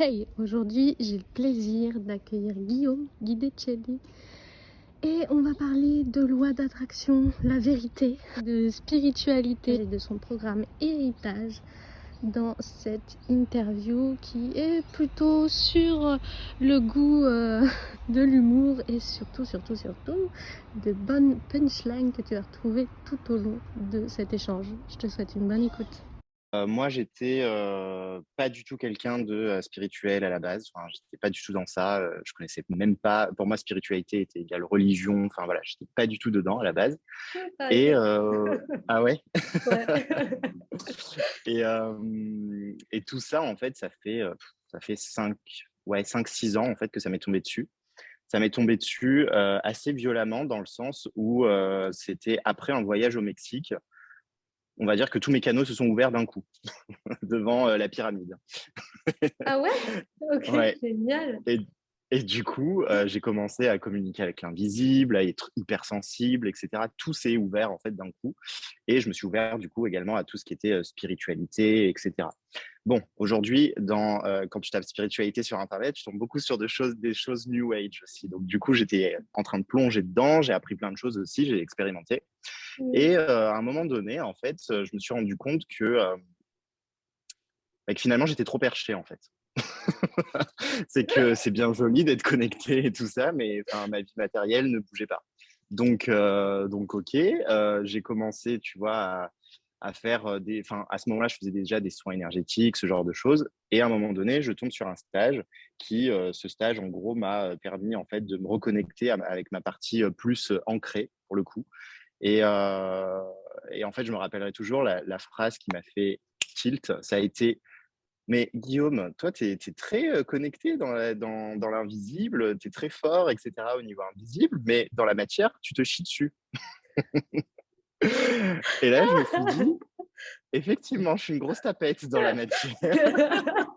Hey, aujourd'hui j'ai le plaisir d'accueillir Guillaume Guidecelli et on va parler de loi d'attraction, la vérité, de spiritualité et de son programme Héritage dans cette interview qui est plutôt sur le goût de l'humour et surtout de bonnes punchlines que tu vas retrouver tout au long de cet échange. Je te souhaite une bonne écoute. Moi, j'étais, pas du tout quelqu'un de, spirituel à la base. Enfin, j'étais pas du tout dans ça, je connaissais même pas pour moi, spiritualité était égale religion, enfin voilà, j'étais pas du tout dedans à la base et Pareil. ah ouais? Ouais. Et tout ça, en fait, ça fait 5-6 ans, en fait, que ça m'est tombé dessus. Ça m'est tombé dessus, assez violemment dans le sens où, c'était après un voyage au Mexique. On va dire que tous mes canaux se sont ouverts d'un coup devant, la pyramide. Ah ouais? OK, Ouais. génial. Et et du coup, j'ai commencé à communiquer avec l'invisible, à être hypersensible et cetera. Tout s'est ouvert, en fait, d'un coup et je me suis ouvert, du coup, également à tout ce qui était, spiritualité et cetera. Bon, aujourd'hui, quand tu tapes spiritualité sur internet, tu tombes beaucoup sur des choses new age aussi. Donc du coup, j'étais en train de plonger dedans, j'ai appris plein de choses aussi, j'ai expérimenté Mmh. et à un moment donné, en fait, je me suis rendu compte que finalement, j'étais trop perché, en fait. C'est que c'est bien joli d'être connecté et tout ça, mais enfin, ma vie matérielle ne bougeait pas. Donc OK, j'ai commencé, tu vois, à faire, enfin, à ce moment-là, je faisais déjà des soins énergétiques, ce genre de choses et à un moment donné, je tombe sur un stage ce stage, en gros, m'a, permis, en fait, de me reconnecter avec ma partie, plus, ancrée, pour le coup et en fait, je me rappellerai toujours la phrase qui m'a fait tilt, ça a été: mais Guillaume, toi, tu es très, connecté dans l'invisible, tu es très fort et cetera au niveau invisible, mais dans la matière, tu te chies dessus. Et là, je me suis dit: «Effectivement, je suis une grosse tapette dans la matière».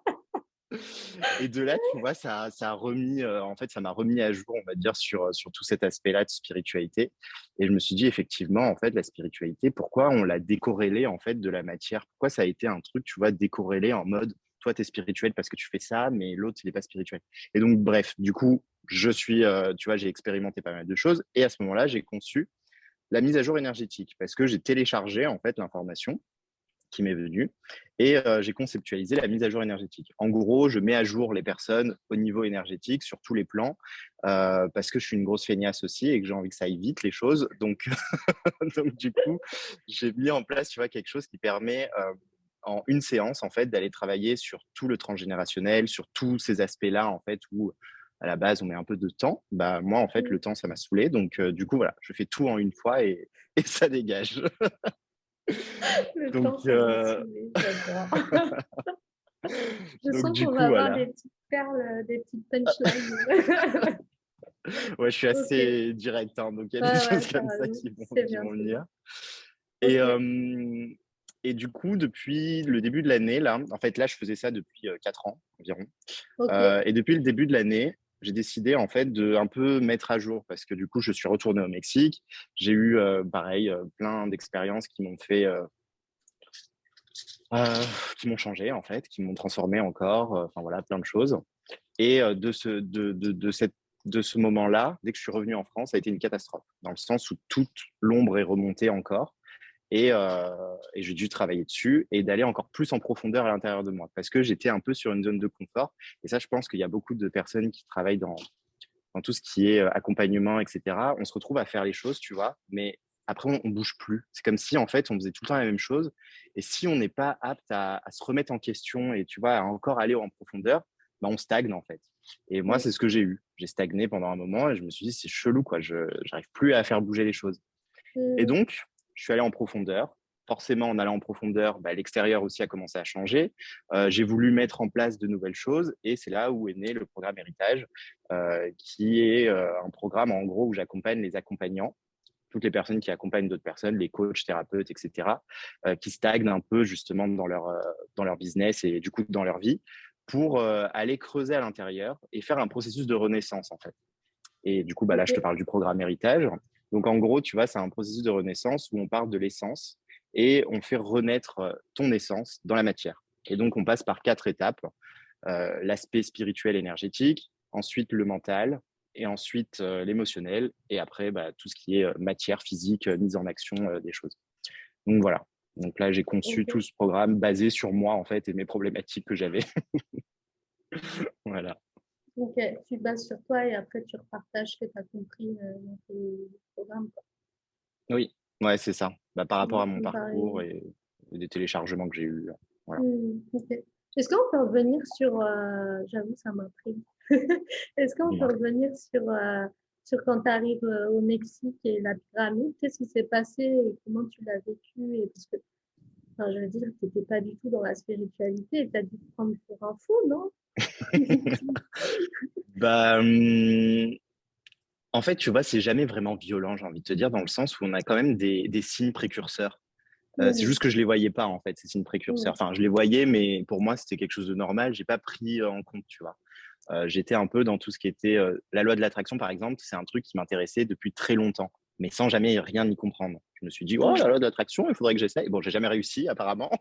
Et de là, tu vois, ça a remis, en fait, ça m'a remis à jour, on va dire, sur tout cet aspect-là de spiritualité et je me suis dit: «Effectivement, en fait, la spiritualité, pourquoi on l'a décorrélée, en fait, de la matière? Pourquoi ça a été un truc, tu vois, décorrélé en mode: "Toi, tu es spirituel parce que tu fais ça, mais l'autre, il est pas spirituel"?» Et donc bref, du coup, tu vois, j'ai expérimenté pas mal de choses et à ce moment-là, j'ai conçu la mise à jour énergétique parce que j'ai téléchargé, en fait, l'information qui m'est venu et j'ai conceptualisé la mise à jour énergétique. En gros, je mets à jour les personnes au niveau énergétique sur tous les plans, parce que je suis une grosse feignasse aussi et que j'ai envie que ça aille vite les choses. Donc donc du coup, j'ai mis en place, tu vois, quelque chose qui permet, en une séance, en fait, d'aller travailler sur tout le transgénérationnel, sur tous ces aspects-là, en fait, où à la base, on met un peu de temps. Bah, moi, en fait, le Mmh. temps, ça m'a saoulé. Donc du coup, voilà, je fais tout en une fois et et ça dégage. Le Donc temps, ça m'a saoulée, j'adore. Je donc sens du qu'on va coup, avoir des voilà. petites perles, des petites punchlines. Ouais, je suis OK. assez direct, hein, donc il y a des Ouais, choses ouais, tu comme ça raison. C'est qui bien, vont c'est bien. venir et OK. hem et du coup, depuis le début de l'année, là, en fait, là, je faisais ça depuis, 4 ans environ, OK. et depuis le début de l'année, j'ai décidé, en fait, de un peu mettre à jour parce que, du coup, je suis retourné au Mexique. J'ai eu, pareil, plein d'expériences qui m'ont fait, qui m'ont changé, en fait, qui m'ont transformé encore, enfin, voilà, plein de choses et de ce moment-là, dès que je suis revenu en France, ça a été une catastrophe, dans le sens où toute l'ombre est remontée encore et et j'ai dû travailler dessus et d'aller encore plus en profondeur à l'intérieur de moi. Parce que j'étais un peu sur une zone de confort et ça, je pense qu'il y a beaucoup de personnes qui travaillent dans tout ce qui est, accompagnement et cetera. On se retrouve à faire les choses, tu vois? Mais après on bouge plus. C'est comme si, en fait, on faisait tout le temps la même chose et si on n'est pas apte à se remettre en question et tu vois, à encore aller en profondeur, bah, on stagne, en fait et moi, Mmh. c'est ce que j'ai eu. J'ai stagné pendant un moment et je me suis dit: «C'est chelou, quoi, je j'arrive plus à faire bouger les choses» et Mmh. donc je suis allé en profondeur. Forcément, en allant en profondeur, bah, l'extérieur aussi a commencé à changer. J'ai voulu mettre en place de nouvelles choses et c'est là où est né le programme Héritage, qui est, un programme, en gros, où j'accompagne les accompagnants, toutes les personnes qui accompagnent d'autres personnes, les coachs, thérapeutes et cetera, qui stagnent un peu justement dans leur business et du coup dans leur vie pour, aller creuser à l'intérieur et faire un processus de renaissance, en fait. Et du coup, bah, là, je te OK. parle du programme Héritage. Donc, en gros, tu vois, c'est un processus de renaissance où on part de l'essence et on fait renaître ton essence dans la matière. Et donc, on passe par 4 étapes. l'aspect spirituel énergétique, ensuite le mental, et ensuite l'émotionnel, et après tout ce qui est matière physique, mise en action des choses. Donc voilà. Donc là, j'ai conçu tout Ok. ce programme basé sur moi en fait et mes problématiques que j'avais. Voilà. Ok, tu te bases sur toi et après tu repartages ce que tu as compris dans tes programmes, quoi. Oui, ouais, c'est ça. Par rapport à mon Ça me paraît. parcours et des téléchargements que j'ai eus. Voilà. Ok. Est-ce qu'on peut revenir sur, j'avoue, ça m'intrigue. Est-ce qu'on peut Dis-moi. revenir sur quand tu arrives au Mexique et la pyramide? Qu'est-ce qui s'est passé et comment tu l'as vécu? Et parce que, enfin, je veux dire, tu n'étais pas du tout dans la spiritualité et tu as dû te prendre pour un fou, non? Bah, hum, En fait, tu vois, c'est jamais vraiment violent, j'ai envie de te dire, dans le sens où on a quand même des signes précurseurs. C'est Hmm, juste que je les voyais pas, en fait, ces signes précurseurs. hmm, Enfin, je les voyais, mais pour moi, c'était quelque chose de normal. J'ai pas pris en compte, tu vois. J'étais un peu dans tout ce qui était la loi de l'attraction, par exemple. C'est un truc qui m'intéressait depuis très longtemps, mais sans jamais rien y comprendre. Je me suis dit, oh, la hmm, loi de l'attraction, il faudrait que j'essaye. Bon, j'ai jamais réussi, apparemment,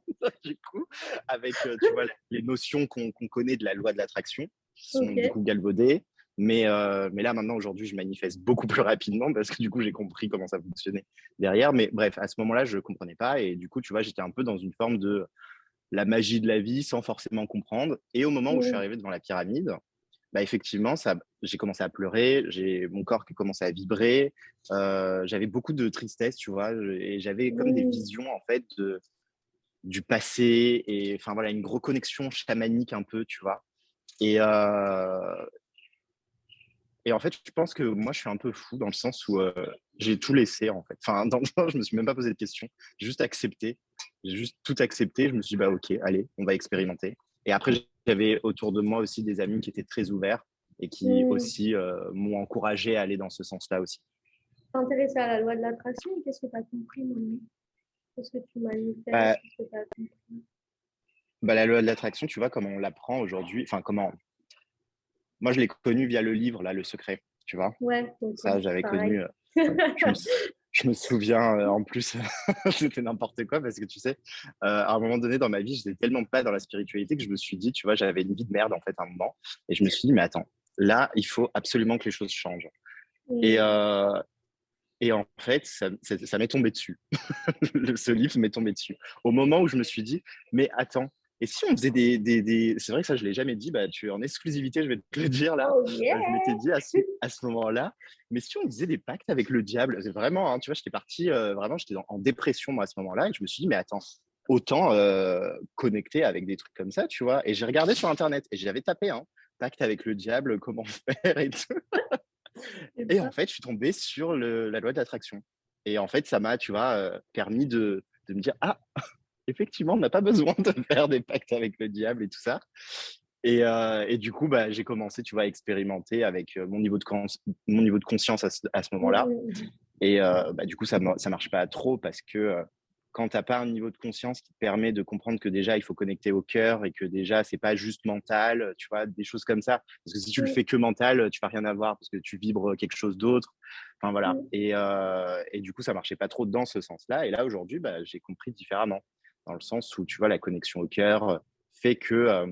du coup, avec, tu vois, les notions qu'on connaît de la loi de l'attraction, qui sont ok. du coup galvaudées. Mais là, maintenant, aujourd'hui, je manifeste beaucoup plus rapidement parce que du coup, j'ai compris comment ça fonctionnait derrière. Mais bref, à ce moment-là, je ne comprenais pas. Et du coup, tu vois, j'étais un peu dans une forme de la magie de la vie sans forcément comprendre. Et au moment où je suis Hmm, arrivé devant la pyramide, effectivement, j'ai commencé à pleurer, j'ai mon corps qui commençait à vibrer. J'avais beaucoup de tristesse, tu vois, et j'avais comme des hmm, visions, en fait, du passé. Et enfin, voilà, une reconnexion chamanique un peu, tu vois. Et, Et en fait, je pense que moi, je suis un peu fou dans le sens où j'ai tout laissé, en fait. Enfin, dans le sens, je me suis même pas posé de questions. J'ai juste accepté. J'ai juste tout accepté. Je me suis dit, bah, OK, allez, on va expérimenter. Et après, j'avais autour de moi aussi des amis qui étaient très ouverts et qui hmm. aussi m'ont encouragé à aller dans ce sens-là aussi. T'intéresser à la loi de l'attraction, qu'est-ce que tu as compris, Manu? Qu'est-ce que tu manifestes? Bah, Qu'est-ce que tu as compris? la loi de l'attraction, tu vois, comment on l'apprend aujourd'hui. Enfin, comment. Moi, je l'ai connu via le livre, là, Le Secret, tu vois. Ouais, ok, Ça, j'avais pareil. connu. Je me, je me souviens, en plus, c'était n'importe quoi parce que tu sais, à un moment donné dans ma vie, j'étais tellement pas dans la spiritualité que je me suis dit, tu vois, j'avais une vie de merde en fait à un moment. Et je me suis dit, mais attends, là, il faut absolument que les choses changent. Et, Hmm. euh, et en fait, ça m'est tombé dessus. Ce livre m'est tombé dessus. Au moment où je me suis dit, mais attends, et si on faisait C'est vrai que ça, je ne l'ai jamais dit, tu es en exclusivité, je vais te le dire là. Oh Je m'étais yeah! dit à ce moment-là, mais si on faisait des pactes avec le diable, c'est vraiment, hein, tu vois, j'étais parti, vraiment, j'étais en dépression moi à ce moment-là, et je me suis dit, mais attends, autant connecter avec des trucs comme ça, tu vois. Et j'ai regardé sur Internet, et j'avais tapé, hein, pacte avec le diable, comment faire et tout. Et Et en bah, fait, je suis tombé sur la loi de l'attraction. Et en fait, ça m'a, tu vois, permis de me dire, ah, effectivement, on n'a pas besoin de faire des pactes avec le diable et tout ça. Et du coup, j'ai commencé, tu vois, à expérimenter avec mon niveau de conscience à ce moment-là. hmm, Et du coup, ça marche pas trop parce que quand tu n'as pas un niveau de conscience qui te permet de comprendre que déjà, il faut connecter au cœur et que déjà, c'est pas juste mental, tu vois, des choses comme ça. Parce que si tu le hmm, fais que mental, tu vas rien avoir parce que tu vibres quelque chose d'autre. Enfin, voilà. hmm. Et du coup, ça marchait pas trop dans ce sens-là. Et là, aujourd'hui, j'ai compris différemment. Dans le sens où, tu vois, la connexion au cœur fait que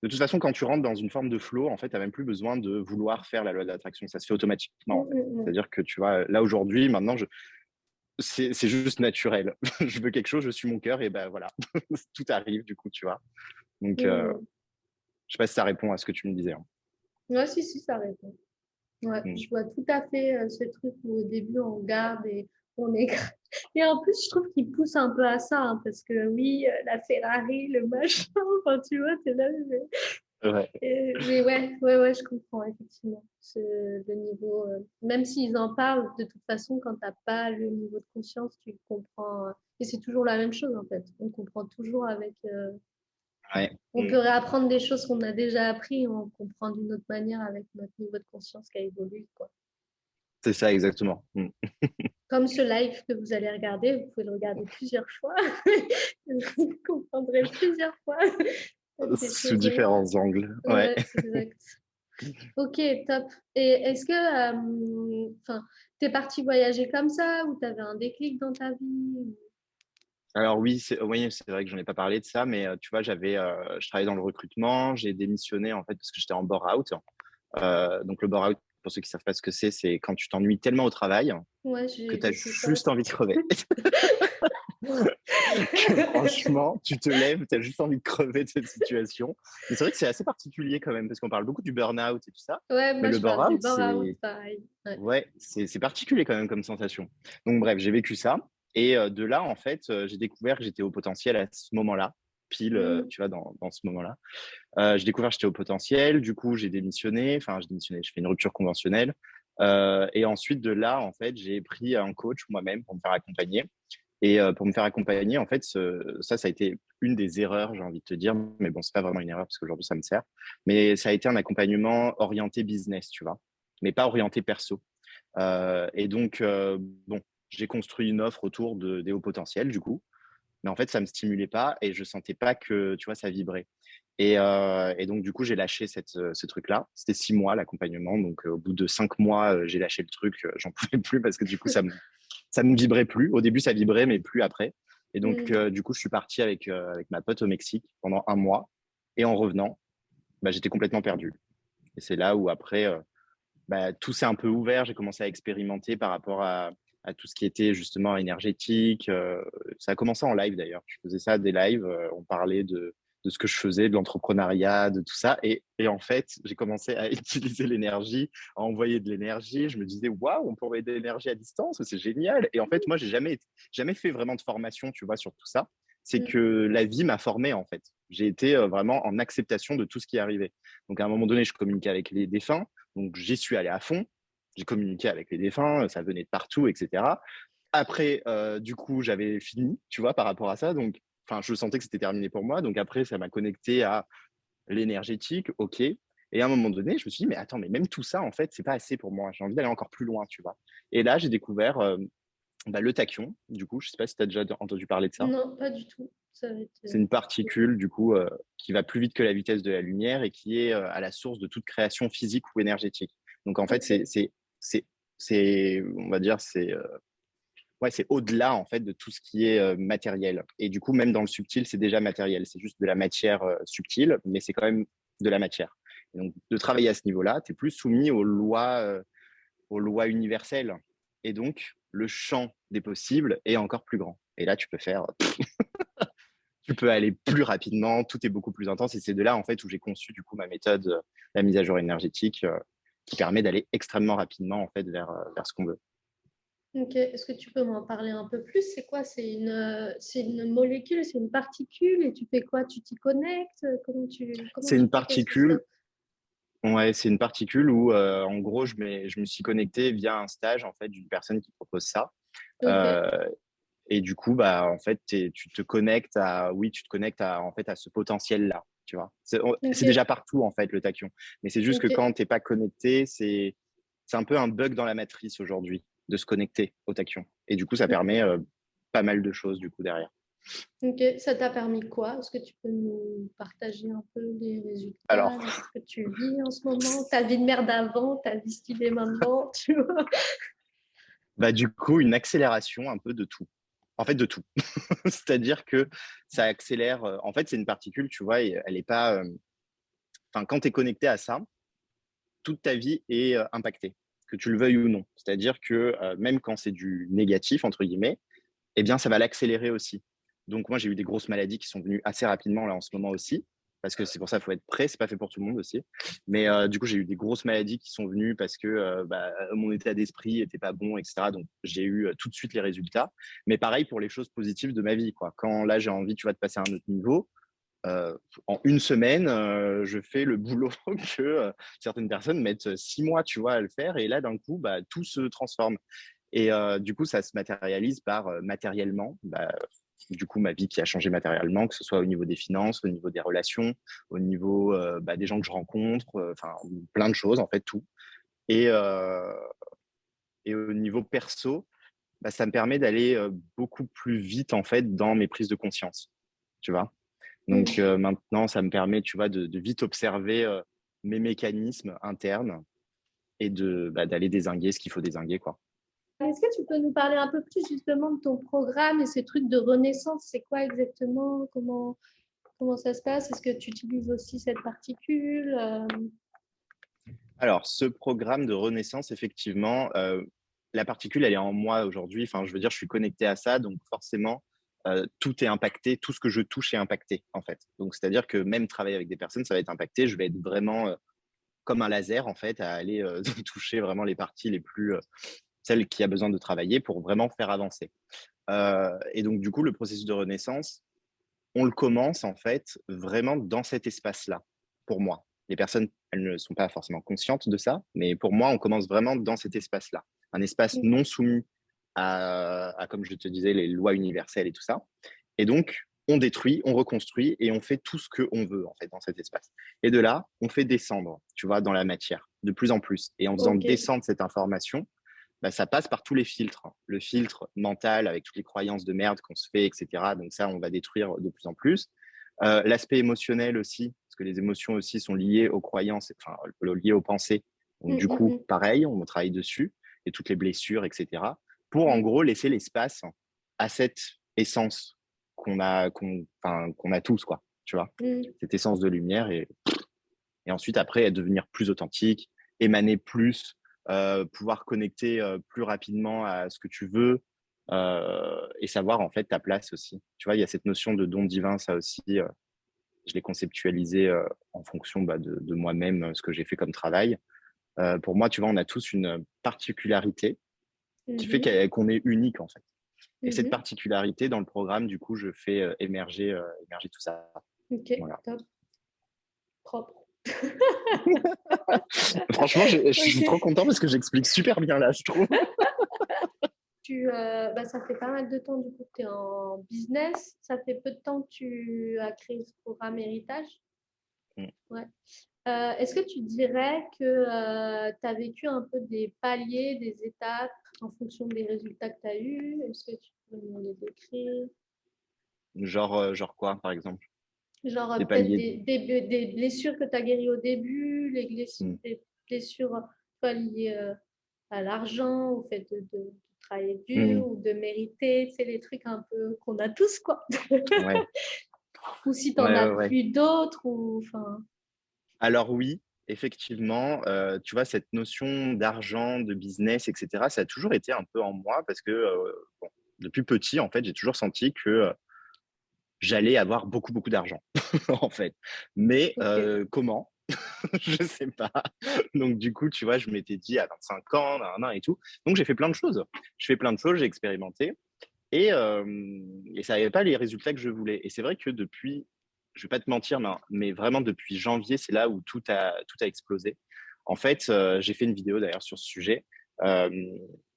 de toute façon, quand tu rentres dans une forme de flow, en fait, tu n'as même plus besoin de vouloir faire la loi de l'attraction. Ça se fait automatiquement, en fait. C'est-à-dire que tu vois, là, aujourd'hui, maintenant, c'est juste naturel. Je veux quelque chose, je suis mon cœur, et ben voilà, tout arrive, du coup, tu vois. Donc, je sais pas si ça répond à ce que tu me disais, hein. Ouais, si, ça répond. Ouais, Mm. je vois tout à fait ce truc où au début on regarde et on est. Et en plus, je trouve qu'il pousse un peu à ça, hein, parce que oui, la Ferrari, le machin, enfin, tu vois, t'es là. Ouais, Mais ouais, je comprends, effectivement. Le niveau, même s'ils en parlent, de toute façon, quand t'as pas le niveau de conscience, tu comprends. Et c'est toujours la même chose, en fait. On comprend toujours avec. ouais. On Mm. peut réapprendre des choses qu'on a déjà appris, on comprend d'une autre manière avec notre niveau de conscience qui a évolué, quoi. C'est ça, exactement. Mm. Comme ce live que vous allez regarder, vous pouvez le regarder plusieurs fois. Vous comprendrez plusieurs fois des Sous choses. différents angles. Ouais. Ouais, c'est exact. Ok, top. Et est-ce que, enfin, t'es parti voyager comme ça ou t'avais un déclic dans ta vie? Alors oui, c'est vrai que j'en ai pas parlé de ça, mais tu vois, je travaillais dans le recrutement, j'ai démissionné en fait parce que j'étais en bore-out. Donc le bore-out, pour ceux qui savent pas ce que c'est quand tu t'ennuies tellement au travail Ouais, que j'ai tu as vécu ça juste aussi. envie de crever. Que franchement, tu te lèves, tu as juste envie de crever de cette situation. Mais c'est vrai que c'est assez particulier quand même, parce qu'on parle beaucoup du burn-out et tout ça, Ouais, mais moi le je parle du bore-out, burn-out, pareil. Ouais. c'est particulier quand même comme sensation. Donc bref, j'ai vécu ça. Et de là, en fait, j'ai découvert que j'étais au potentiel à ce moment-là, pile, Mmh. tu vois, dans ce moment-là. J'ai découvert que j'étais au potentiel. Du coup, j'ai démissionné, je fais une rupture conventionnelle. Et ensuite, de là, en fait, j'ai pris un coach moi-même pour me faire accompagner. Et pour me faire accompagner, en fait, ça a été une des erreurs, j'ai envie de te dire. Mais bon, c'est pas vraiment une erreur parce qu'aujourd'hui, ça me sert. Mais ça a été un accompagnement orienté business, tu vois, mais pas orienté perso. Et donc, bon, j'ai construit une offre autour des hauts potentiels, du coup. Mais en fait, ça me stimulait pas et je sentais pas que, tu vois, ça vibrait. Et donc, du coup, j'ai lâché ce truc-là. C'était 6 mois l'accompagnement. Donc, au bout de 5 mois, j'ai lâché le truc. J'en pouvais plus parce que du coup, ça me vibrait plus. Au début, ça vibrait, mais plus après. Et donc, Mmh. du coup, je suis parti avec ma pote au Mexique pendant un mois. Et en revenant, bah, j'étais complètement perdu. Et c'est là où après, bah, tout s'est un peu ouvert. J'ai commencé à expérimenter par rapport à tout ce qui était justement énergétique. Ça a commencé en live d'ailleurs. Je faisais ça des lives. On parlait de ce que je faisais, de l'entrepreneuriat, de tout ça. Et en fait, j'ai commencé à utiliser l'énergie, à envoyer de l'énergie. Je me disais, waouh, on peut envoyer de l'énergie à distance, c'est génial. Et en fait, moi, j'ai jamais fait vraiment de formation, tu vois, sur tout ça. C'est Mmh. que la vie m'a formé, en fait. J'ai été vraiment en acceptation de tout ce qui arrivait. Donc, à un moment donné, je communiquais avec les défunts. Donc, j'y suis allé à fond. J'ai communiqué avec les défunts, ça venait de partout, etc. Après, du coup, j'avais fini, tu vois, par rapport à ça. Donc, enfin, je sentais que c'était terminé pour moi. Donc, après, ça m'a connecté à l'énergétique, ok. Et à un moment donné, je me suis dit, mais attends, mais même tout ça, en fait, c'est pas assez pour moi. J'ai envie d'aller encore plus loin, tu vois. Et là, j'ai découvert bah, le tachyon. Du coup, je sais pas si tu as déjà entendu parler de ça. Non, pas du tout. Ça va être, C'est une particule, du coup, qui va plus vite que la vitesse de la lumière et qui est à la source de toute création physique ou énergétique. Donc, en fait, OK. c'est, on va dire, ouais, c'est au-delà, en fait, de tout ce qui est matériel. Et du coup, même dans le subtil, c'est déjà matériel. C'est juste de la matière subtile, mais c'est quand même de la matière. Et donc, de travailler à ce niveau-là, tu es plus soumis aux lois universelles. Et donc, le champ des possibles est encore plus grand. Et là, tu peux aller plus rapidement, tout est beaucoup plus intense. Et c'est de là, en fait, où j'ai conçu, du coup, ma méthode, la mise à jour énergétique, qui permet d'aller extrêmement rapidement, en fait, vers ce qu'on veut. OK. Est-ce que tu peux m'en parler un peu plus? C'est quoi? C'est une molécule, c'est une particule et tu fais quoi? Tu t'y connectes? Comment C'est tu une fais? Qu'est-ce que c'est? particule, ouais, c'est une particule où, en gros, je me suis connecté via un stage, en fait, d'une personne qui propose ça. OK. Euh, et du coup, bah, en fait, tu te connectes en fait, à ce potentiel-là, tu vois. C'est OK. déjà partout, en fait, le tachyon. Mais c'est juste que OK. quand t'es pas connecté, c'est un peu un bug dans la matrice aujourd'hui de se connecter au tachyon. Et du coup, ça permet pas mal de choses, du coup, derrière. OK. Ça t'a permis quoi? Est-ce que tu peux nous partager un peu les Alors, résultats, ce que tu vis en ce moment? Ta vie de mère d'avant, ta vie stylée maintenant, tu vois? bah, du coup, une accélération un peu de tout. En fait, de tout. C'est-à-dire que ça accélère. En fait, c'est une particule, tu vois, et elle est pas. Enfin, quand tu es connecté à ça, toute ta vie est impactée, que tu le veuilles ou non. C'est-à-dire que même quand c'est du négatif, entre guillemets, eh bien, ça va l'accélérer aussi. Donc, moi, j'ai eu des grosses maladies qui sont venues assez rapidement là en ce moment aussi, parce que c'est pour ça qu'il faut être prêt, c'est pas fait pour tout le monde aussi. Mais du coup, j'ai eu des grosses maladies qui sont venues parce que bah, mon état d'esprit était pas bon, etc. Donc, j'ai eu tout de suite les résultats. Mais pareil pour les choses positives de ma vie, quoi. Quand là, j'ai envie, tu vois, de passer à un autre niveau, euh, en une semaine, je fais le boulot que certaines personnes mettent 6 mois, tu vois, à le faire. Et là, d'un coup, bah, tout se transforme. Et du coup, ça se matérialise par matériellement, bah, du coup, ma vie qui a changé matériellement, que ce soit au niveau des finances, au niveau des relations, au niveau bah, des gens que je rencontre, enfin, plein de choses, en fait, tout. Et, euh, et au niveau perso, bah, ça me permet d'aller beaucoup plus vite, en fait, dans mes prises de conscience, tu vois. Donc Mm. maintenant, ça me permet, tu vois, de vite observer mes mécanismes internes et bah, d'aller dézinguer ce qu'il faut dézinguer, quoi. Est-ce que tu peux nous parler un peu plus justement de ton programme et ces trucs de renaissance? C'est quoi exactement? Comment ça se passe? Est-ce que tu utilises aussi cette particule? Alors, ce programme de renaissance, effectivement, la particule, elle est en moi aujourd'hui. Enfin, je veux dire, je suis connecté à ça, donc forcément, tout est impacté, tout ce que je touche est impacté, en fait. Donc, c'est-à-dire que même travailler avec des personnes, ça va être impacté. Je vais être vraiment comme un laser, en fait, à aller toucher vraiment les parties les plus, celles qui a besoin de travailler pour vraiment faire avancer. Et donc, du coup, le processus de renaissance, on le commence en fait vraiment dans cet espace-là, pour moi. Les personnes, elles ne sont pas forcément conscientes de ça, mais pour moi, on commence vraiment dans cet espace-là. Un espace non soumis comme je te disais, les lois universelles et tout ça. Et donc, on détruit, on reconstruit et on fait tout ce qu'on veut en fait dans cet espace. Et de là, on fait descendre, tu vois, dans la matière, de plus en plus. Et en faisant Ok. descendre cette information, bah, ça passe par tous les filtres. Le filtre mental avec toutes les croyances de merde qu'on se fait, etc. Donc ça, on va détruire de plus en plus. L'aspect émotionnel aussi, parce que les émotions aussi sont liées aux croyances, enfin liées aux pensées. Donc du coup, pareil, on travaille dessus et toutes les blessures, etc. Pour en gros laisser l'espace à cette essence qu'on a tous, quoi. Tu vois, cette essence de lumière et ensuite après devenir plus authentique, émaner plus, pouvoir connecter plus rapidement à ce que tu veux et savoir en fait ta place aussi. Tu vois, il y a cette notion de don divin, ça aussi, je l'ai conceptualisé en fonction de moi-même, ce que j'ai fait comme travail. Pour moi, tu vois, on a tous une particularité qui fait qu'on est unique en fait. Et cette particularité, dans le programme, du coup, je fais émerger tout ça. Ok, Voilà. top. Propre. Franchement, je suis trop content parce que j'explique super bien là, je trouve. Ça fait pas mal de temps du coup que tu es en business. Ça fait peu de temps que tu as créé ce programme héritage. Ouais. Est-ce que tu dirais que tu as vécu un peu des paliers, des étapes en fonction des résultats que tu as eus? Est-ce que tu peux nous les décrire? Genre quoi, par exemple? Genre Des peut-être paliers. des blessures que tu as guéries au début, Hmm. des blessures pas liées à l'argent, au fait de travailler Hmm. dur ou de mériter, c'est les trucs un peu qu'on a tous, quoi. Ouais. Ou si tu en Ouais, as ouais, ouais. eu d'autres, ou enfin. Alors oui, effectivement, tu vois, cette notion d'argent, de business, etc., ça a toujours été un peu en moi parce que bon, depuis petit, en fait, j'ai toujours senti que j'allais avoir beaucoup, beaucoup d'argent, en fait. Mais Ok. comment? Je sais pas. Donc, du coup, tu vois, je m'étais dit à 25 ans, et tout. Donc, j'ai fait plein de choses. Je fais plein de choses, j'ai expérimenté. Et ça n'avait pas les résultats que je voulais. Et c'est vrai que depuis, je vais pas te mentir, mais vraiment depuis janvier, c'est là où tout a explosé. En fait, j'ai fait une vidéo d'ailleurs sur ce sujet. Euh,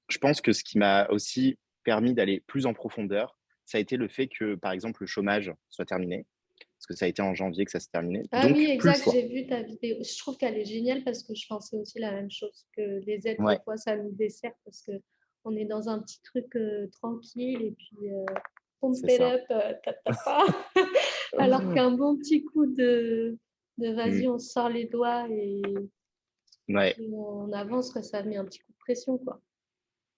je pense que ce qui m'a aussi permis d'aller plus en profondeur, ça a été le fait que, par exemple, le chômage soit terminé, parce que ça a été en janvier que ça s'est terminé. Ah oui, Donc, plus le exact, choix. j'ai vu ta vidéo. Je trouve qu'elle est géniale parce que je pensais aussi la même chose, que les aides, des Ouais, fois, ça nous dessert parce que on est dans un petit truc tranquille et puis pump c'est it ça. up, ta. Alors qu'un bon petit coup de Mm. vas-y, on se sort les doigts et Ouais. puis on avance, quoi, ça met un petit coup de pression, quoi.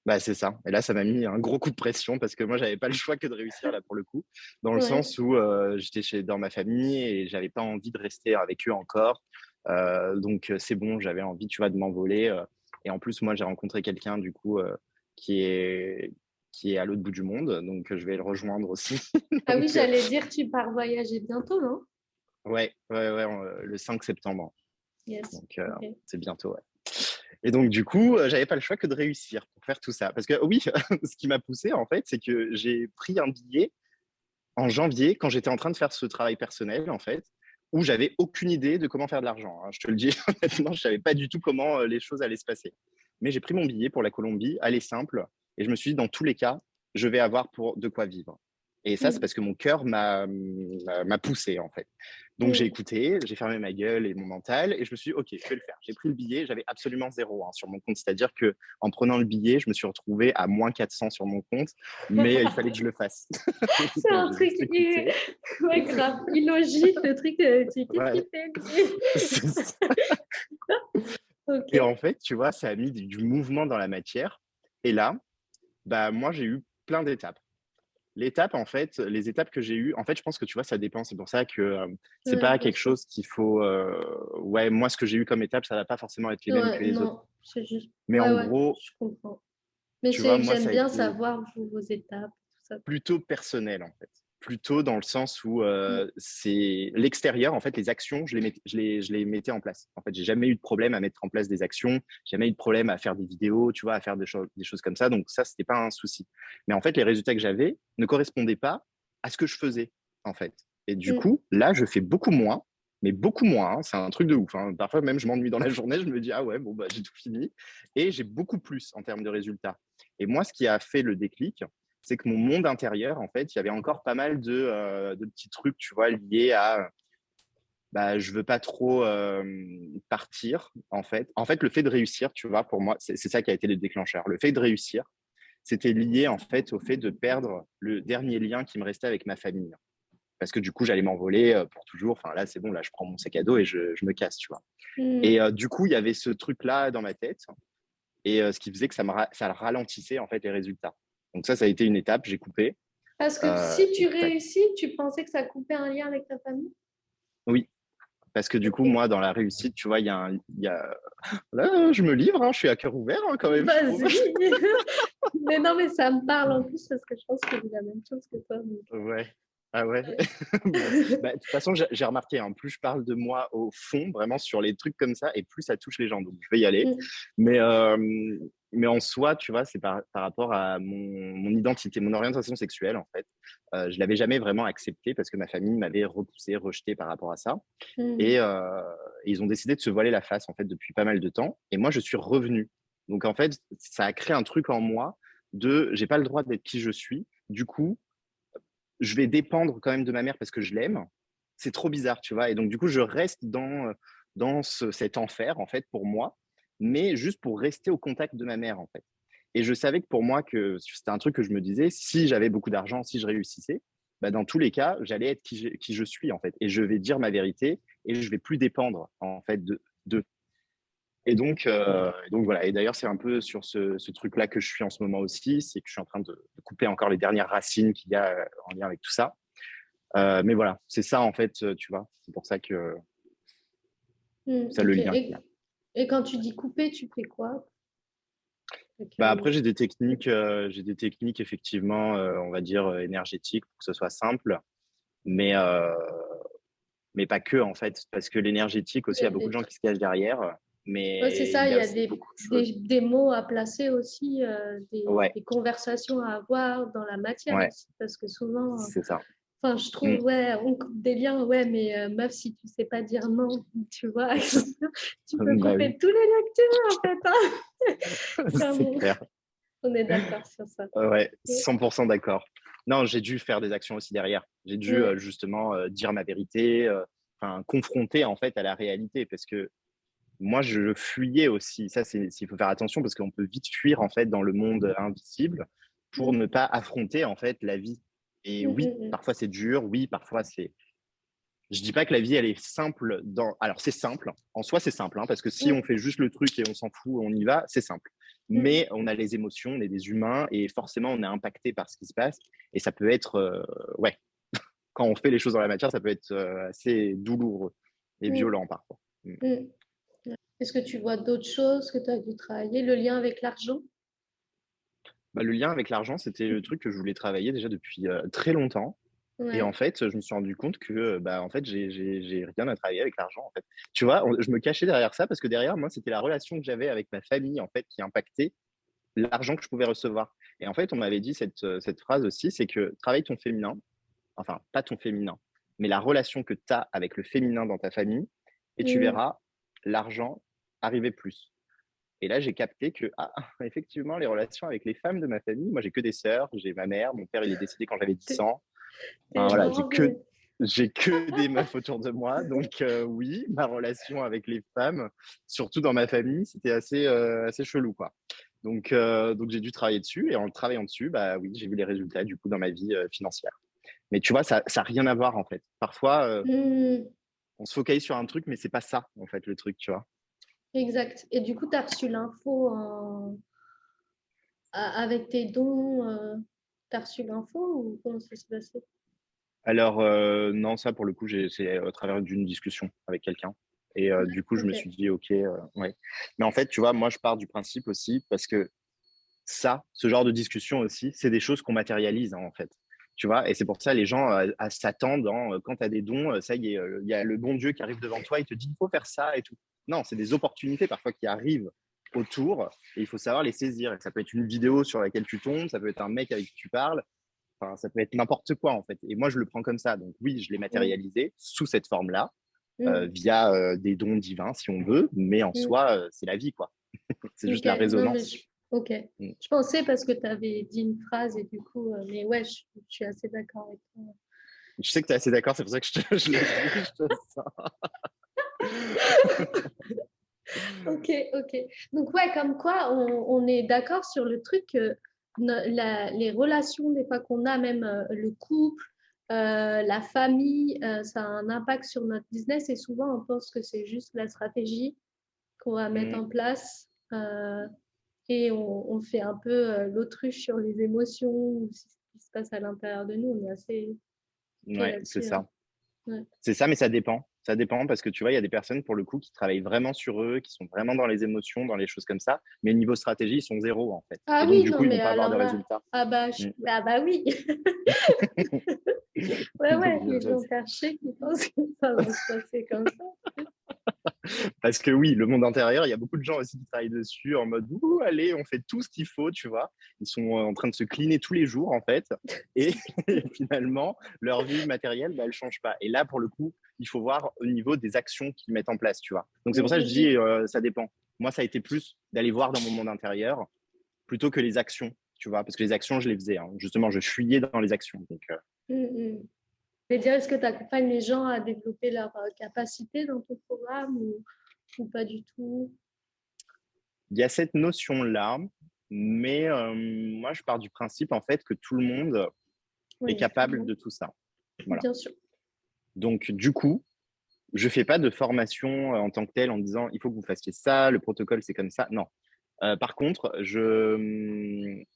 Bah, c'est ça. Et là, ça m'a mis un gros coup de pression parce que moi, j'avais pas le choix que de réussir là pour le coup, dans le Ouais. sens où dans ma famille et j'avais pas envie de rester avec eux encore. Donc, c'est bon, j'avais envie, tu vois, de m'envoler. Et en plus, moi, j'ai rencontré quelqu'un du coup qui est qui est à l'autre bout du monde, donc je vais le rejoindre aussi. Ah oui, Donc, j'allais dire, tu pars voyager bientôt, non? ouais, le 5 septembre. Yes. Donc, Ok. c'est bientôt, ouais. Et donc, du coup, j'avais pas le choix que de réussir pour faire tout ça. Parce que oui, ce qui m'a poussé, en fait, c'est que j'ai pris un billet en janvier quand j'étais en train de faire ce travail personnel, en fait, où j'avais aucune idée de comment faire de l'argent, hein. Je te le dis honnêtement, je savais pas du tout comment les choses allaient se passer. Mais j'ai pris mon billet pour la Colombie, aller simple, et je me suis dit, dans tous les cas, je vais avoir pour de quoi vivre. Et ça, c'est Mm. parce que mon cœur m'a poussé, en fait. Donc, j'ai Mm. écouté, j'ai fermé ma gueule et mon mental, et je me suis dit, OK, je vais le faire. J'ai pris le billet, j'avais absolument zéro hein, sur mon compte. C'est-à-dire que en prenant le billet, je me suis retrouvé à moins 400 sur mon compte, mais il fallait que je le fasse. C'est Donc, un j'ai truc juste écouté. ouais, grave illogique, le truc, qu'est-ce Ouais, qu'il fait lui? c'est ça. Ok. Et en fait, tu vois, ça a mis du mouvement dans la matière. Et là, Bah, moi, j'ai eu plein d'étapes. L'étape, en fait, les étapes que j'ai eues, en fait, je pense que tu vois, ça dépend. C'est pour ça que c'est Ouais, pas bien quelque sûr. chose qu'il faut. Ouais, moi, ce que j'ai eu comme étape, ça va pas forcément être les mêmes Ouais, que les autres. non, c'est juste. Mais Ouais, en ouais, gros, je comprends. Mais tu vois, c'est moi, j'aime ça a bien été savoir vos étapes, tout ça. plutôt personnel, en fait. Plutôt dans le sens où Mm, c'est l'extérieur, en fait, les actions, je les mettais en place. En fait, j'ai jamais eu de problème à mettre en place des actions, jamais eu de problème à faire des vidéos, tu vois, à faire des choses comme ça. Donc ça, c'était pas un souci. Mais en fait, les résultats que j'avais ne correspondaient pas à ce que je faisais, en fait. Et du mm, coup, là, je fais beaucoup moins, mais beaucoup moins, hein. C'est un truc de ouf, hein. Parfois, même, je m'ennuie dans la journée, je me dis, ah ouais, bon, bah, j'ai tout fini. Et j'ai beaucoup plus en termes de résultats. Et moi, ce qui a fait le déclic, c'est que mon monde intérieur, en fait, il y avait encore pas mal de petits trucs, tu vois, liés à bah, je veux pas trop partir, en fait. En fait, le fait de réussir, tu vois, pour moi, c'est ça qui a été le déclencheur. Le fait de réussir, c'était lié, en fait, au fait de perdre le dernier lien qui me restait avec ma famille. Parce que du coup, j'allais m'envoler pour toujours. Enfin, là, c'est bon, là, je prends mon sac à dos et je me casse, tu vois. mm. Et du coup, il y avait ce truc-là dans ma tête. Et ce qui faisait que ça ralentissait, en fait, les résultats. Donc ça a été une étape, j'ai coupé. Parce que si tu Ça réussis, tu pensais que ça coupait un lien avec ta famille? Oui, parce que du coup, Ok. moi, dans la réussite, tu vois, là, je me livre, hein, je suis à cœur ouvert hein, quand même, je trouve. Vas-y. Mais non, mais ça me parle en plus parce que je pense que j'ai la même chose que toi. Donc, Ouais. Ah ouais. ouais. Bon. Bah, de toute façon, j'ai remarqué, hein, plus je parle de moi au fond, vraiment sur les trucs comme ça, et plus ça touche les gens. Donc, je vais y aller. Mm, Mais, euh, mais en soi, tu vois, c'est par rapport à mon identité, mon orientation sexuelle, en fait. Je l'avais jamais vraiment accepté parce que ma famille m'avait repoussé, rejeté par rapport à ça. mm, Et ils ont décidé de se voiler la face, en fait, depuis pas mal de temps. Et moi, je suis revenu. Donc, en fait, ça a créé un truc en moi de j'ai pas le droit d'être qui je suis. Du coup, je vais dépendre quand même de ma mère parce que je l'aime. C'est trop bizarre, tu vois. Et donc, du coup, je reste dans cet enfer, en fait, pour moi, mais juste pour rester au contact de ma mère, en fait. Et je savais que pour moi, que c'était un truc que je me disais, si j'avais beaucoup d'argent, si je réussissais, bah, dans tous les cas, j'allais être qui je suis, en fait. Et je vais dire ma vérité et je vais plus dépendre, en fait, de. Et donc voilà. Et d'ailleurs, c'est un peu sur ce truc-là que je suis en ce moment aussi, c'est que je suis en train de couper encore les dernières racines qu'il y a en lien avec tout ça. Mais voilà, c'est ça en fait, tu vois. C'est pour ça que mm. ça le Ok. lien qu'il y a. Et quand tu dis couper, tu fais quoi? Bah après, j'ai des techniques effectivement, on va dire énergétiques pour que ce soit simple, mais euh, mais pas que en fait, parce que l'énergétique Il aussi, y il y a a beaucoup des de gens trucs. qui se cachent derrière, Ouais, c'est mais il ça, y il a y a aussi beaucoup de choses. des mots à placer aussi, Ouais, des conversations à avoir dans la matière ouais, aussi, parce que souvent, c'est ça. enfin, je Mm. trouve, ouais, on coupe des liens, ouais, mais meuf, si tu sais pas dire non, tu vois, tu peux Bah oui, couper tous les liens que tu veux, en fait, hein. c'est Comme clair. on est d'accord sur ça. Ouais, Ok. 100% d'accord. Non, j'ai dû faire des actions aussi derrière. J'ai dû Mm, justement dire ma vérité, enfin confronter en fait à la réalité, parce que moi je fuyais aussi. Ça, il faut faire attention parce qu'on peut vite fuir en fait dans le monde invisible pour mm, ne pas affronter en fait la vie. Et mm, oui, mm, parfois c'est dur, oui, parfois c'est. Je dis pas que la vie elle est simple dans. Alors c'est simple, en soi c'est simple, hein, parce que si on mm, fait juste le truc et on s'en fout, on y va, c'est simple. mm, Mais on a les émotions, on est des humains et forcément on est impacté par ce qui se passe et ça peut être, ouais, quand on fait les choses dans la matière, ça peut être assez douloureux et mm, violent parfois. Mm. mm, mm. Est-ce que tu vois d'autres choses que tu as dû travailler? Le lien avec l'argent? Bah, le lien avec l'argent, c'était le truc que je voulais travailler déjà depuis très longtemps. Et en Ouais. fait, je me suis rendu compte que, bah, en fait, j'ai rien à travailler avec l'argent, en fait. Tu vois, je me cachais derrière ça parce que derrière, moi, c'était la relation que j'avais avec ma famille, en fait, qui impactait l'argent que je pouvais recevoir. Et en fait, on m'avait dit cette phrase aussi, c'est que travaille ton féminin, enfin, pas ton féminin, mais la relation que tu as avec le féminin dans ta famille, et tu Mm, verras l'argent arriver plus. Et là, j'ai capté que, ah, effectivement, les relations avec les femmes de ma famille, moi, j'ai que des sœurs, j'ai ma mère, mon père, il est décédé quand j'avais 10 t'es ans. t'es Enfin, voilà, j'ai marrant, que, j'ai que des meufs autour de moi. Donc, oui, ma relation avec les femmes, surtout dans ma famille, c'était assez chelou, quoi. Donc j'ai dû travailler dessus. Et en travaillant dessus, bah oui, j'ai vu les résultats, du coup, dans ma vie financière. Mais tu vois, ça n'a rien à voir, en fait. Parfois, Mm, on se focalise sur un truc, mais c'est pas ça, en fait, le truc, tu vois. exact. Et du coup, tu as reçu l'info en avec tes dons, t'as reçu l'info ou comment ça s'est passé? Alors, non, ça, pour le coup, c'est au travers d'une discussion avec quelqu'un. Et du coup, je me Ok. suis dit, OK, ouais. Mais en fait, tu vois, moi, je pars du principe aussi, parce que ça, ce genre de discussion aussi, c'est des choses qu'on matérialise, hein, en fait. Tu vois, et c'est pour ça les gens s'attendent, hein, quand tu as des dons, ça y est, il y a le bon Dieu qui arrive devant toi, il te dit, il faut faire ça et tout. Non, c'est des opportunités parfois qui arrivent autour et il faut savoir les saisir. Et ça peut être une vidéo sur laquelle tu tombes, ça peut être un mec avec qui tu parles, enfin, ça peut être n'importe quoi en fait. Et moi, je le prends comme ça. Donc oui, je l'ai Mm, matérialisé sous cette forme-là, mm, via des dons divins si on veut, mais en mm. soi, c'est la vie, quoi. C'est juste Ok, la non, mais résonance. ok. Mm. Je pensais parce que tu avais dit une phrase et du coup, mais ouais, je suis assez d'accord avec toi. Je sais que tu es assez d'accord, c'est pour ça que je le dis, je te sens. Ok, ok. Donc ouais, comme quoi, on est d'accord sur le truc que les relations des fois qu'on a, même le couple, la famille, ça a un impact sur notre business et souvent on pense que c'est juste la stratégie qu'on va mettre Mm. en place et on fait un peu l'autruche sur les émotions ou ce qui se passe à l'intérieur de nous. On est assez ok Ouais, c'est là-dessus, hein. ça. Ouais. C'est ça, mais ça dépend. Ça dépend parce que tu vois, il y a des personnes pour le coup qui travaillent vraiment sur eux, qui sont vraiment dans les émotions, dans les choses comme ça, mais niveau stratégie, ils sont zéro en fait. Ah Et donc, oui, du non, coup, ils mais vont pas avoir de alors là, résultats. ah bah, Mm. ah bah oui. Ouais, Donc, ouais, les gens perchés qui pensent que ça va se passer comme ça. parce que oui, le monde intérieur, il y a beaucoup de gens aussi qui travaillent dessus en mode ouh, allez, on fait tout ce qu'il faut, tu vois. Ils sont en train de se cleaner tous les jours en fait, et, et finalement, leur vie matérielle, bah, elle change pas. Et là, pour le coup, il faut voir au niveau des actions qu'ils mettent en place, tu vois. Donc c'est pour ça que je dis, ça dépend. Moi, ça a été plus d'aller voir dans mon monde intérieur plutôt que les actions, tu vois, parce que les actions, je les faisais. Hein. Justement, je fuyais dans les actions. Donc, Mais dire, est-ce que tu accompagnes les gens à développer leur capacité dans ton programme ou pas du tout? il y a cette notion-là, mais moi, je pars du principe en fait que tout le monde est Oui, tout le capable monde, de tout ça. Voilà. bien sûr. Donc, du coup, je fais pas de formation en tant que telle en disant il faut que vous fassiez ça, le protocole c'est comme ça. Non. Par contre, j'emmène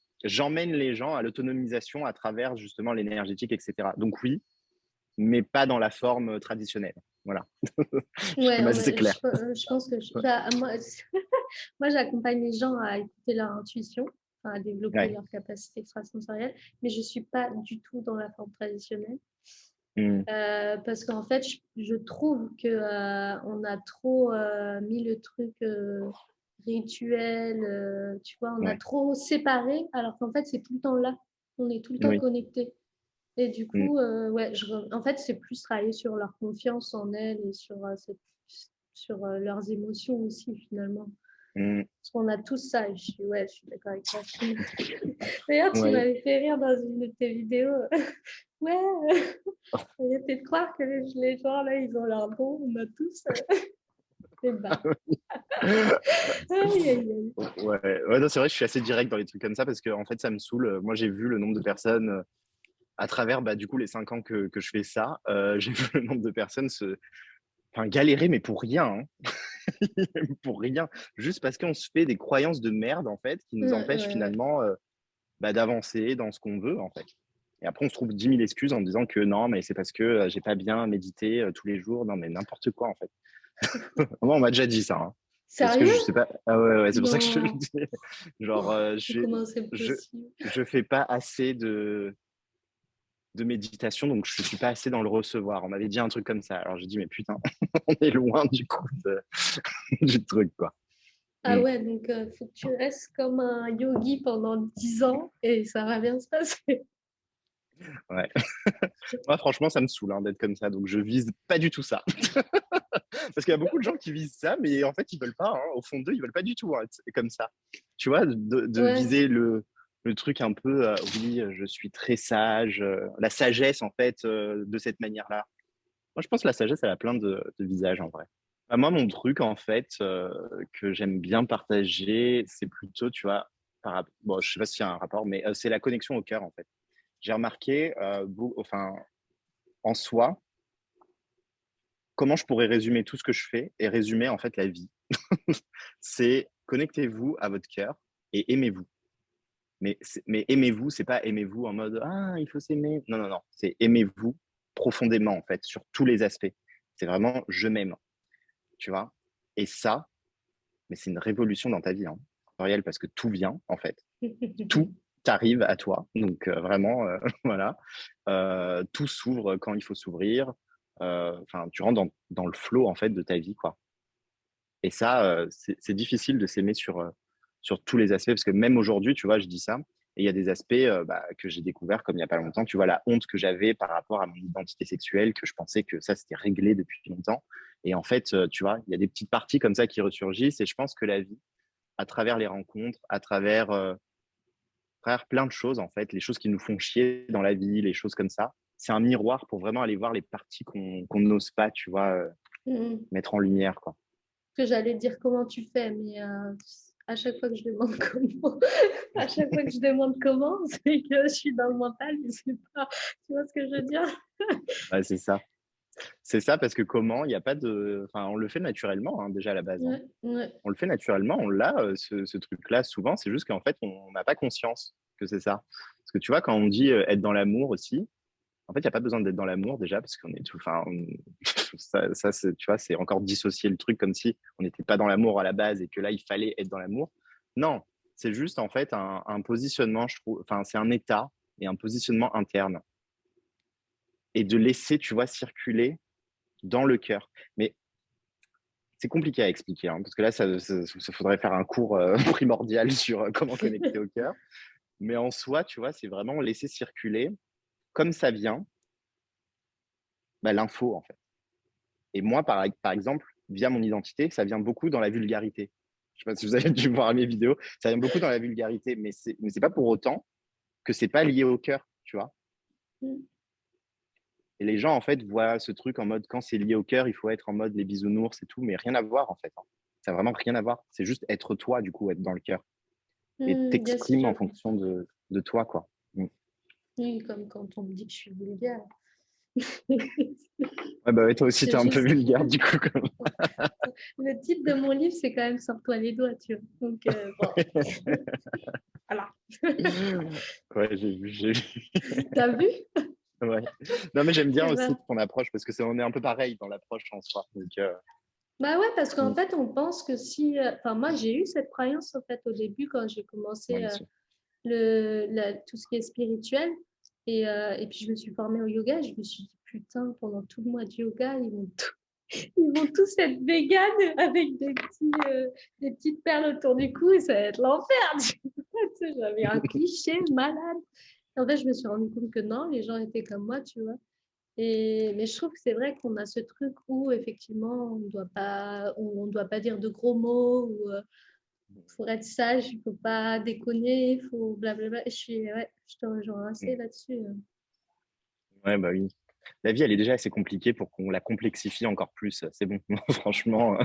les gens à l'autonomisation à travers justement l'énergétique, etc. Donc oui, mais pas dans la forme traditionnelle. Voilà. Je sais Ouais, pas si c'est clair. je pense que bah, moi, moi j'accompagne les gens à écouter leur intuition, enfin, à développer Ouais. leur capacité extrasensorielle, mais je suis pas du tout dans la forme traditionnelle. Mm. Parce qu'en fait, je trouve que on a trop mis le truc rituel, tu vois, on a Ouais. trop séparé, alors qu'en fait, c'est tout le temps là. On est tout le temps Oui. connecté. Et du Mm. coup, ouais, en fait, c'est plus travailler sur leur confiance en elles et sur leurs émotions aussi, finalement. Mm. Parce qu'on a tous ça. Et ouais, je suis d'accord avec toi. D'ailleurs, tu Ouais. m'avais fait rire dans une de tes vidéos. Ouais, arrêtez de croire que les gens, là, ils ont leur don. On a tous des bas. Aïe, aïe, aïe. Ouais, ouais, non, c'est vrai, je suis assez direct dans les trucs comme ça parce que en fait, ça me saoule. Moi, j'ai vu le nombre de personnes à travers, bah, du coup, les 5 ans que je fais ça, j'ai vu le nombre de personnes enfin, galérer, mais pour rien, hein. Pour rien, juste parce qu'on se fait des croyances de merde en fait qui nous Ouais, empêchent ouais, ouais. finalement bah, d'avancer dans ce qu'on veut en fait. Et après, on se trouve 10 000 excuses en disant que non, mais c'est parce que j'ai pas bien médité tous les jours. Non, mais n'importe quoi en fait. Moi, on m'a déjà dit ça. Hein. Parce que Sérieux? je sais pas. Ah ouais, ouais, c'est pour ça que je te le Non. dis. Genre, Comment c'est je, possible? je fais pas assez de méditation, donc je suis pas assez dans le recevoir. On m'avait dit un truc comme ça. Alors j'ai dit, mais putain, on est loin du coup du truc, quoi. Ah Mm. ouais, donc faut que tu restes comme un yogi pendant 10 ans et ça va bien se passer. Ouais. Moi, franchement, ça me saoule hein, d'être comme ça, donc je vise pas du tout ça. Parce qu'il y a beaucoup de gens qui visent ça, mais en fait, ils veulent pas. Hein. Au fond d'eux, ils veulent pas du tout hein, être comme ça. Tu vois, de Ouais, viser le truc un peu, oui, je suis très sage, la sagesse, en fait, de cette manière-là. Moi, je pense que la sagesse, elle a plein de visages, en vrai. Bah, moi, mon truc, en fait, que j'aime bien partager, c'est plutôt, tu vois, bon, je sais pas s'il y a un rapport, mais c'est la connexion au cœur, en fait. J'ai remarqué, enfin, en soi, comment je pourrais résumer tout ce que je fais et résumer en fait la vie. C'est connectez-vous à votre cœur et aimez-vous. Mais aimez-vous, c'est pas aimez-vous en mode ah, il faut s'aimer. Non, non, non. C'est aimez-vous profondément, en fait, sur tous les aspects. C'est vraiment je m'aime, tu vois. Et ça, mais c'est une révolution dans ta vie, hein, Ariel, parce que tout vient, en fait. Tout t'arrive à toi. Donc, vraiment, voilà. Tout s'ouvre quand il faut s'ouvrir. Enfin, tu rentres dans le flow, en fait, de ta vie, quoi. Et ça, c'est difficile de s'aimer sur tous les aspects, parce que même aujourd'hui, tu vois, je dis ça, et il y a des aspects que j'ai découverts comme il n'y a pas longtemps. Tu vois, la honte que j'avais par rapport à mon identité sexuelle, que je pensais que ça, c'était réglé depuis longtemps. Et en fait, tu vois, il y a des petites parties comme ça qui ressurgissent, et je pense que la vie, à travers les rencontres, à travers plein de choses, en fait, les choses qui nous font chier dans la vie, les choses comme ça, c'est un miroir pour vraiment aller voir les parties qu'on n'ose pas, tu vois, Mm. mettre en lumière, quoi. Que j'allais dire comment tu fais, mais à chaque fois que je demande comment, à chaque fois que je demande comment, c'est que je suis dans le mental, mais c'est pas, tu vois ce que je veux dire? Ouais, c'est ça. C'est ça, parce que comment, il n'y a pas de. Enfin, on le fait naturellement, hein, déjà à la base, hein. Ouais, ouais. On le fait naturellement, on l'a, ce truc-là, souvent. C'est juste qu'en fait, on n'a pas conscience que c'est ça. Parce que tu vois, quand on dit être dans l'amour aussi, en fait, il n'y a pas besoin d'être dans l'amour déjà, parce qu'on est tout. Enfin, ça tu vois, c'est encore dissocier le truc comme si on n'était pas dans l'amour à la base et que là, il fallait être dans l'amour. Non, c'est juste en fait un positionnement, je trouve. Enfin, c'est un état et un positionnement interne. Et de laisser, tu vois, circuler dans le cœur. Mais c'est compliqué à expliquer, hein, parce que là, ça faudrait faire un cours primordial sur comment connecter au cœur. Mais en soi, tu vois, c'est vraiment laisser circuler comme ça vient, bah, l'info, en fait. Et moi, par exemple, via mon identité, ça vient beaucoup dans la vulgarité. Je sais pas si vous avez dû voir mes vidéos, ça vient beaucoup dans la vulgarité, mais c'est pas pour autant que c'est pas lié au cœur, tu vois. Mm. Et les gens, en fait, voient ce truc en mode quand c'est lié au cœur, il faut être en mode les bisounours et tout, mais rien à voir, en fait, hein. Ça n'a vraiment rien à voir. C'est juste être toi, du coup, être dans le cœur. Et Bien sûr, t'exprimes en j'avoue. fonction de toi, quoi. Mm. Oui, comme quand on me dit que je suis vulgaire. Ouais, bah ouais, toi aussi, C'est t'es un peu juste. vulgaire, du coup. Le titre de mon livre, c'est quand même Sors-toi les doigts, tu vois. Donc, bon, voilà. Ouais, j'ai vu. T'as vu? Ouais. Non, mais j'aime bien Eh aussi ben, ton approche parce que on est un peu pareil dans l'approche en soi. Donc, bah ouais, parce qu'en mm. fait, on pense que si. Enfin, moi, j'ai eu cette croyance, en fait, au début, quand j'ai commencé Moi aussi. tout ce qui est spirituel. Et puis, je me suis formée au yoga. Je me suis dit, putain, pendant tout le mois de yoga, ils vont tous être véganes avec des petites perles autour du cou et ça va être l'enfer. Tu sais, j'avais un cliché malade. En fait, je me suis rendu compte que non, les gens étaient comme moi, tu vois. Mais je trouve que c'est vrai qu'on a ce truc où effectivement on doit pas dire de gros mots ou pour être sage, il faut pas déconner, il faut blablabla. Ouais, je te rejoins assez Mm. là-dessus. Ouais, bah oui. La vie, elle est déjà assez compliquée pour qu'on la complexifie encore plus. C'est bon. Franchement,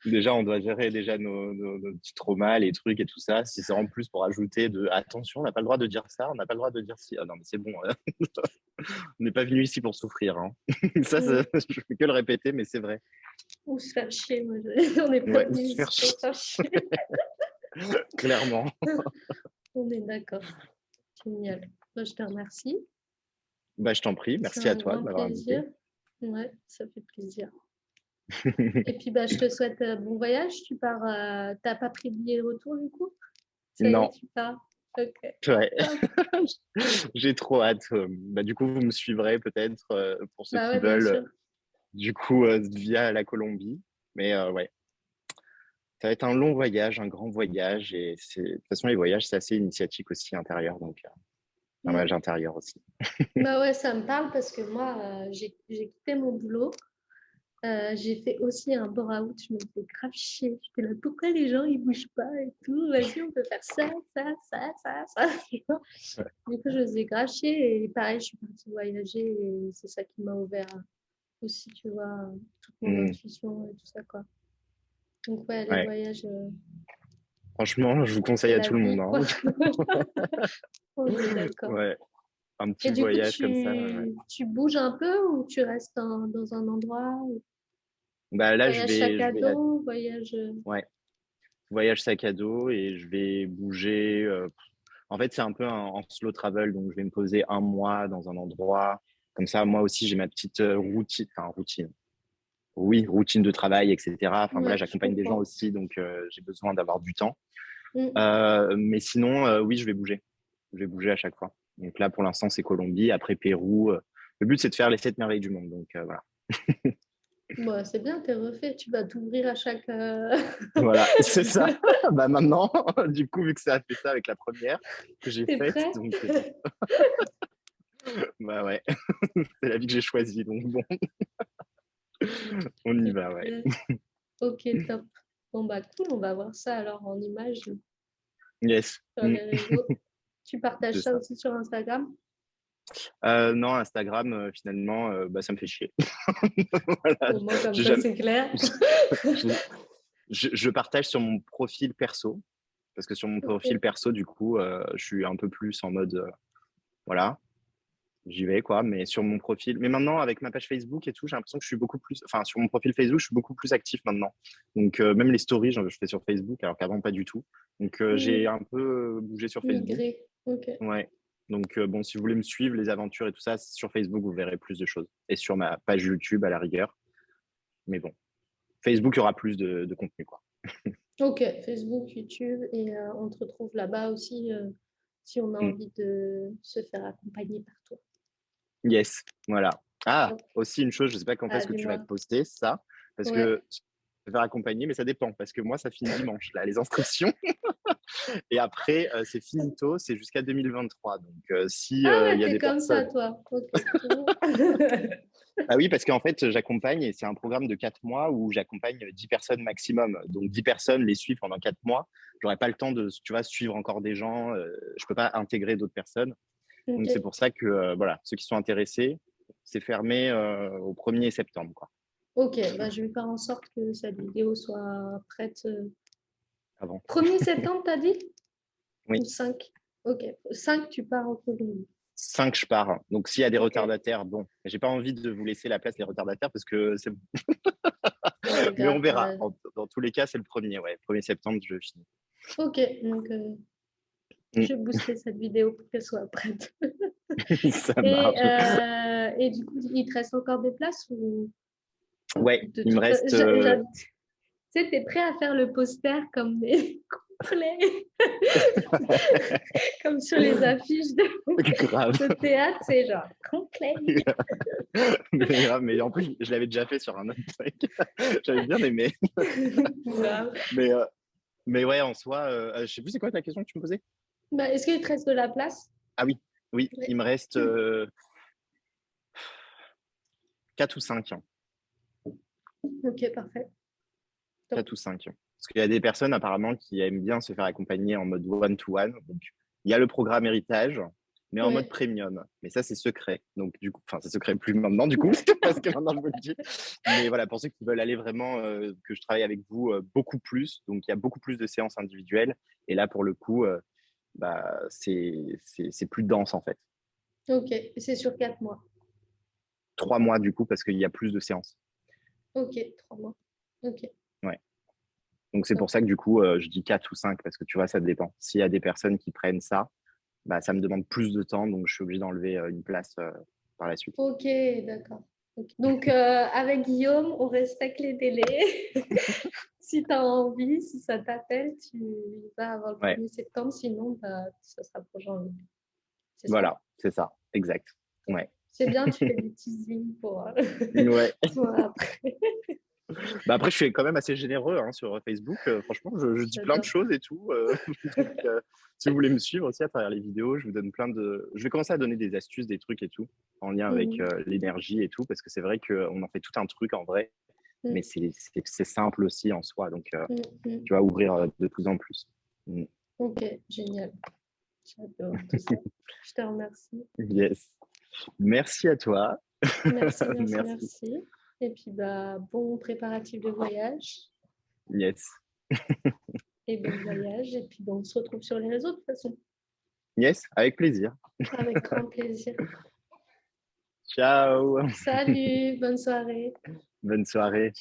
déjà, on doit gérer déjà nos petits traumas, les trucs et tout ça. Si c'est en plus pour ajouter de attention, on n'a pas le droit de dire ça, on n'a pas le droit de dire si. Ah non, mais c'est bon. On n'est pas venu ici pour souffrir, hein. Ça, Mm. je fais que le répéter, mais c'est vrai. Ou se faire chier, moi. On n'est pas Ouais, venu se ici faire pour chier, se faire chier. clairement. On est d'accord. Génial. Moi, je te remercie. Bah, je t'en prie. C'est Merci à un toi de grand m'avoir invité. plaisir. Ouais, ça fait plaisir. Et puis, bah, je te souhaite bon voyage. Tu pars. T'as pas pris de billet de retour du coup? Ça y est, Non, tu pars. Ok. ouais. Top. J'ai trop hâte. Bah, du coup, vous me suivrez peut-être pour ceux Bah qui ouais, bien veulent, sûr. du coup, via la Colombie. Mais ouais, ça va être un long voyage, un grand voyage. Et de toute façon, les voyages, c'est assez initiatique aussi intérieur. Donc, un Mm. voyage intérieur aussi. Bah ouais, ça me parle parce que moi, j'ai quitté mon boulot. J'ai fait aussi un bore-out. Je me fais grave chier. J'étais là, pourquoi les gens ils bougent pas et tout? Vas-y, on peut faire ça, ça, ça, ça, ça. Tu vois. Ouais. Du coup, je faisais grave chier et pareil, je suis partie voyager et c'est ça qui m'a ouvert aussi, tu vois, toute mon Mm, intuition et tout ça, quoi. Donc, ouais, les ouais. voyages, Franchement, je vous conseille c'est à la tout le monde, vie, quoi. hein. On est d'accord. Ouais, un Et petit du coup, voyage comme ça. Ouais. tu bouges un peu ou tu restes dans un endroit? Bah là, Voyage sac à je vais dos, voyage. ouais. voyage sac à dos et je vais bouger. En fait, c'est un peu en slow travel, donc je vais me poser un mois dans un endroit. Comme ça, moi aussi, j'ai ma petite routine, enfin routine. Oui, routine de travail, etc. Enfin voilà, Ouais, je j'accompagne des gens comprends. aussi, donc j'ai besoin d'avoir du temps. Mm. Mais sinon, oui, je vais bouger. Je vais bouger à chaque fois. Donc là, pour l'instant, c'est Colombie, après Pérou. Le but, c'est de faire les 7 merveilles du monde. Donc voilà. Bon, c'est bien, t'es refait. Tu vas t'ouvrir à chaque. Voilà, c'est ça. Bah maintenant, du coup, vu que ça a fait ça avec la première que j'ai T'es faite, prêt? donc bah ouais, c'est la vie que j'ai choisie. Donc bon, on y va, ouais. Super. Ok, top. Bon, bah, cool. On va voir ça alors en image sur Yes, les réseaux. Tu partages c'est ça ça. aussi sur Instagram? Non, Instagram, finalement, bah, ça me fait chier. Voilà, Au moins, comme j'ai ça, jamais, c'est clair. je, je partage sur mon profil perso, parce que sur mon profil Ok. perso, du coup, je suis un peu plus en mode, voilà, j'y vais, quoi. Mais sur mon profil, mais maintenant, avec ma page Facebook et tout, j'ai l'impression que je suis beaucoup plus, enfin, sur mon profil Facebook, je suis beaucoup plus actif maintenant. Donc, même les stories, je fais sur Facebook, alors qu'avant, pas du tout. Donc, j'ai Hmm. un peu bougé sur Facebook. Migré. Ok. Ouais. Donc, bon, si vous voulez me suivre, les aventures et tout ça, sur Facebook, vous verrez plus de choses. Et sur ma page YouTube, à la rigueur. Mais bon, Facebook, il y aura plus de contenu, quoi. Ok, Facebook, YouTube, et on te retrouve là-bas aussi si on a Mm. envie de se faire accompagner par toi. Yes, voilà. Ah, Top. aussi une chose, je sais pas quand Ah, est-ce que tu vas dis-moi. te poster ça, parce Ouais. que je vais faire accompagner, mais ça dépend, parce que moi, ça finit dimanche, là, les inscriptions. Et après, c'est finito, c'est jusqu'à 2023. Donc, si Ah il ouais, y a t'es des comme ça, personnes. toi. Ok, trop bien. Ah oui, parce qu'en fait, j'accompagne et c'est un programme de 4 mois où j'accompagne 10 personnes maximum. Donc, 10 personnes les suivent pendant 4 mois. J'aurais pas le temps de, tu vois, suivre encore des gens. Je peux pas intégrer d'autres personnes. Donc, c'est Ok. pour ça que, voilà, ceux qui sont intéressés, c'est fermé au 1er septembre, quoi. Ok, bah, je vais faire en sorte que cette vidéo soit prête. Avant. 1er septembre, t'as dit? Ou Oui. 5? Ok. 5, tu pars en Colombie. 5, je pars. Donc, s'il y a des Ok. retardataires, bon, j'ai pas envie de vous laisser la place, les retardataires, parce que c'est. Ouais, Mais on grave. verra. Dans tous les cas, c'est le premier, ouais. 1er septembre, je finis. Ok, donc Mm. je vais booster cette vidéo pour qu'elle soit prête. Ça Et, marche. du coup, il te reste encore des places ou Ouais, de il me toute façon, reste. tu sais, t'es prêt à faire le poster comme des complets, comme sur les affiches Grave. de théâtre, c'est genre complet. Mais grave, mais en plus, je l'avais déjà fait sur un autre truc. J'avais bien aimé. Grave. Mais, euh, mais ouais, en soi, je sais plus c'est quoi ta question que tu me posais? Bah, est-ce qu'il te reste de la place? Ah oui, oui, Oui. il me reste 4 ou 5. Ok, parfait. Top. 4 ou 5. Parce qu'il y a des personnes apparemment qui aiment bien se faire accompagner en mode one-to-one. Donc, il y a le programme héritage, mais en mode Ouais. premium. Mais ça, c'est secret. Donc, du coup, enfin, c'est secret plus maintenant, du coup, parce que maintenant, je vous le dis. Mais voilà, pour ceux qui veulent aller vraiment, que je travaille avec vous beaucoup plus. Donc, il y a beaucoup plus de séances individuelles. Et là, pour le coup, bah, c'est plus dense, en fait. Ok, c'est sur 4 mois. 3 mois, du coup, parce qu'il y a plus de séances. Ok, 3 mois. Ok, Ouais. Donc, c'est top. pour ça que, du coup, je dis 4 ou 5, parce que tu vois, ça dépend. S'il y a des personnes qui prennent ça, bah, ça me demande plus de temps, donc je suis obligé d'enlever une place par la suite. Ok, d'accord. Ok. Donc, avec Guillaume, on respecte les délais. Si tu as envie, si ça t'appelle, tu y vas avant le Ouais, 1er septembre. Sinon, bah, ça sera pour janvier. C'est ça? voilà, c'est ça, exact. Ok. Ouais, C'est bien, tu fais du teasing pour, ouais. pour après. Bah après, je suis quand même assez généreux hein, sur Facebook. Franchement, je dis plein de J'adore. choses et tout. Donc, si vous voulez me suivre aussi à travers les vidéos, je vous donne plein de. Je vais commencer à donner des astuces, des trucs et tout, en lien avec Mhm. l'énergie et tout, parce que c'est vrai qu'on en fait tout un truc en vrai, mais Mhm. c'est simple aussi en soi. Donc, Mhm. tu vas ouvrir de plus en plus. Mm. Ok, génial. J'adore tout ça. Je te remercie. Yes. Merci à toi. Merci, merci, Merci. merci. Et puis, bah, bon préparatif de voyage Yes. et bon voyage. Et puis, bah, on se retrouve sur les réseaux de toute façon. Yes, avec plaisir. Avec grand plaisir. Ciao. Salut, bonne soirée. Bonne soirée.